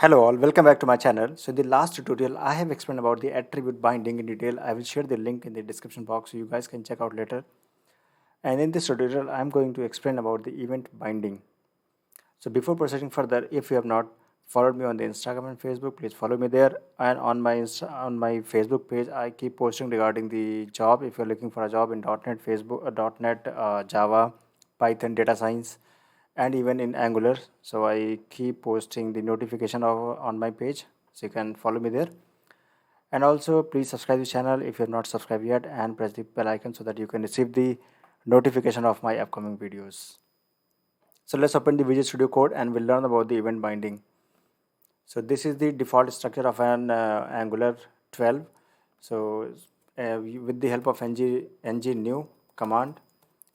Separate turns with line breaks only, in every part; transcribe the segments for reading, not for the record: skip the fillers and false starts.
Hello all, welcome back to my channel. So in the last tutorial, I have explained about the attribute binding in detail. I will share the link in the description box so you guys can check out later. And in this tutorial, I am going to explain about the event binding. So before proceeding further, if you have not followed me on the Instagram and Facebook, please follow me there. And on my Facebook page, I keep posting regarding the job. If you're looking for a job in .NET, Facebook, .NET, Java, Python, data science, and even in Angular. So I keep posting the notification on my page, so you can follow me there. And also, please subscribe to the channel if you have not subscribed yet, and press the bell icon so that you can receive the notification of my upcoming videos. So let's open the Visual Studio Code and we'll learn about the event binding. So this is the default structure of an Angular 12. So with the help of ng new command,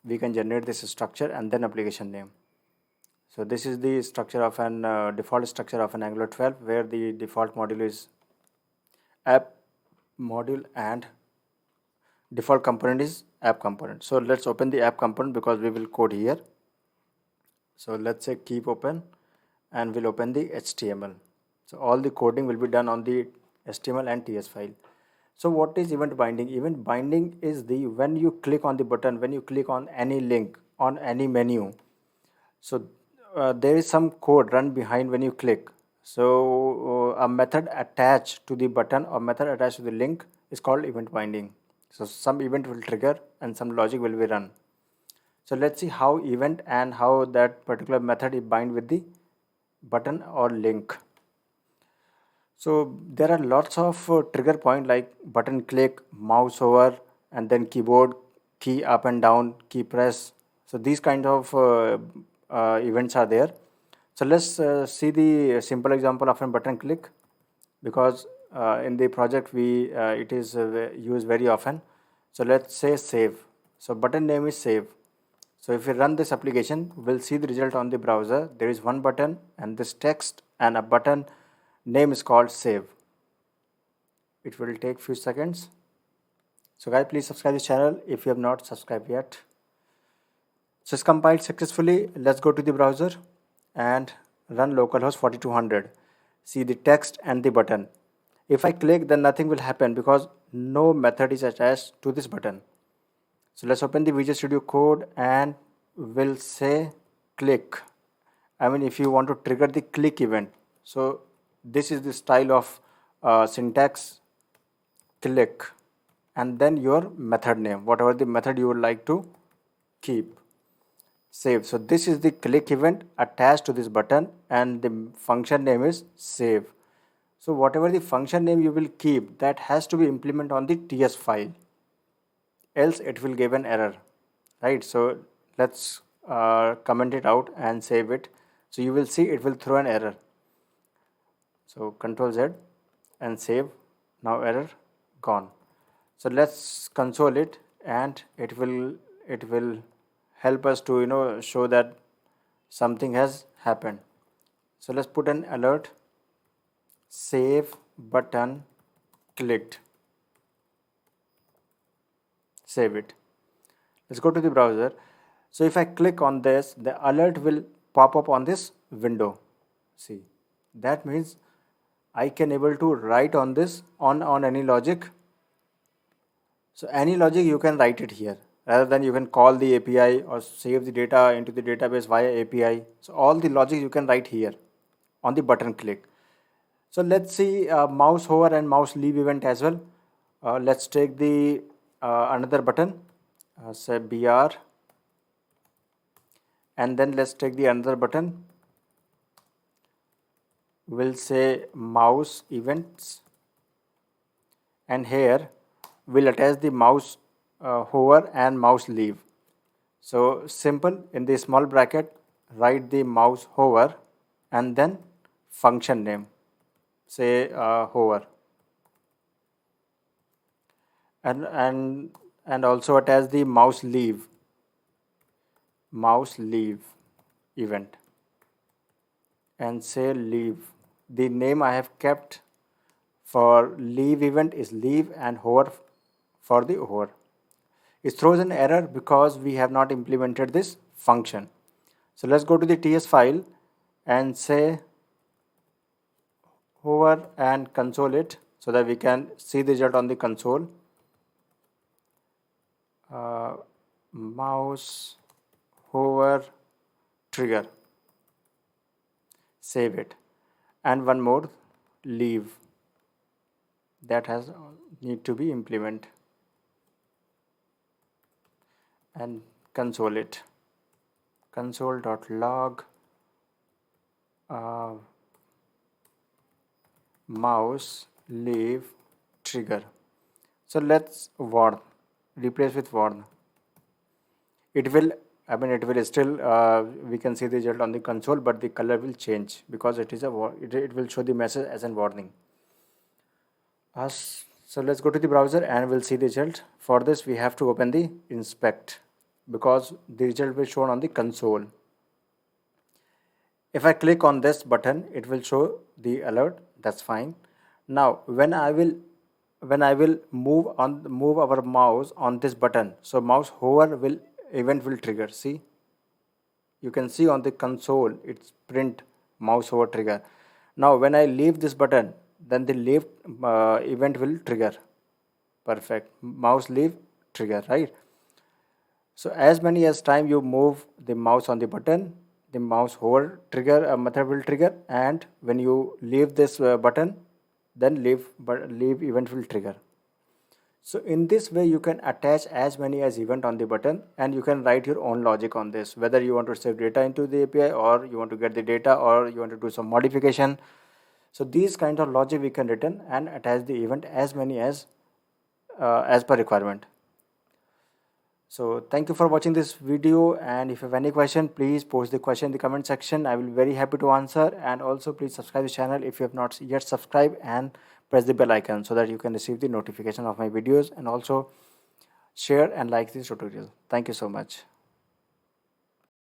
we can generate this structure and then application name. So this is the structure of an default structure of an Angular 12, where the default module is app module and default component is app component. So let's open the app component because we will code here. So let's say keep open and we'll open the HTML. So all the coding will be done on the HTML and TS file. So what is event binding? Event binding is the when you click on the button, when you click on any link on any menu. So there is some code run behind when you click. So a method attached to the button or method attached to the link is called event binding. So some event will trigger and some logic will be run. So let's see how event and how that particular method is bind with the button or link. So there are lots of trigger point like button click, mouse over, and then keyboard key up and down, key press. So these kind of events are there. So let's see the simple example of a button click, because in the project we it is used very often. So let's say save. So button name is save. So if we run this application, we'll see the result on the browser. There is one button and this text and a button name is called save. It will take few seconds. So guys, please subscribe this channel if you have not subscribed yet. So it's compiled successfully. Let's go to the browser and run localhost 4200. See the text and the button. If I click, then nothing will happen because no method is attached to this button. So let's open the Visual Studio Code and we'll say click. I mean, if you want to trigger the click event. So this is the style of syntax: click and then your method name, whatever the method you would like to keep. Save. So this is the click event attached to this button and the function name is save. So whatever the function name you will keep, that has to be implemented on the TS file, else it will give an error, right? So let's comment it out and save it. So you will see it will throw an error. So Control Z and save. Now error gone. So let's console it and it will help us to show that something has happened. So let's put an alert: save button clicked. Save it. Let's go to the browser. So if I click on this, the alert will pop up on this window. See, that means I can able to write on this on any logic. So any logic you can write it here, rather than you can call the API or save the data into the database via API. So all the logic you can write here on the button click. So let's see mouse hover and mouse leave event as well. Let's take the another button, say BR, and then let's take the another button. We'll say mouse events, and here we'll attach the mouse hover and mouse leave. So simple, in the small bracket write the mouse hover and then function name, say hover, and also attach the mouse leave event and say leave. The name I have kept for leave event is leave and hover for the hover. It throws an error because we have not implemented this function. So let's go to the TS file and say hover and console it so that we can see the result on the console. Mouse hover trigger, save it, and one more, leave, that has need to be implemented, and console it, console.log uh, mouse leave trigger. So let's warn, replace with warn. It will, I mean, it will still, we can see the result on the console, but the color will change because it is it will show the message as a warning. So let's go to the browser and we'll see the result. For this, we have to open the inspect because the result will show on the console. If I click on this button, it will show the alert. That's fine. Now, when I will move our mouse on this button, so mouse hover will event will trigger. See, you can see on the console it's print mouse hover trigger. Now, when I leave this button, then the leave event will trigger. Perfect. Mouse leave trigger, right? So as many as time you move the mouse on the button, the mouse hover trigger method will trigger, and when you leave this button, then leave event will trigger. So in this way you can attach as many as event on the button, and you can write your own logic on this, whether you want to save data into the API, or you want to get the data, or you want to do some modification. So these kind of logic we can written and attach the event as many as per requirement. So thank you for watching this video, and if you have any question, please post the question in the comment section. I will be very happy to answer. And also please subscribe the channel if you have not yet subscribed, and press the bell icon so that you can receive the notification of my videos, and also share and like this tutorial. Thank you so much.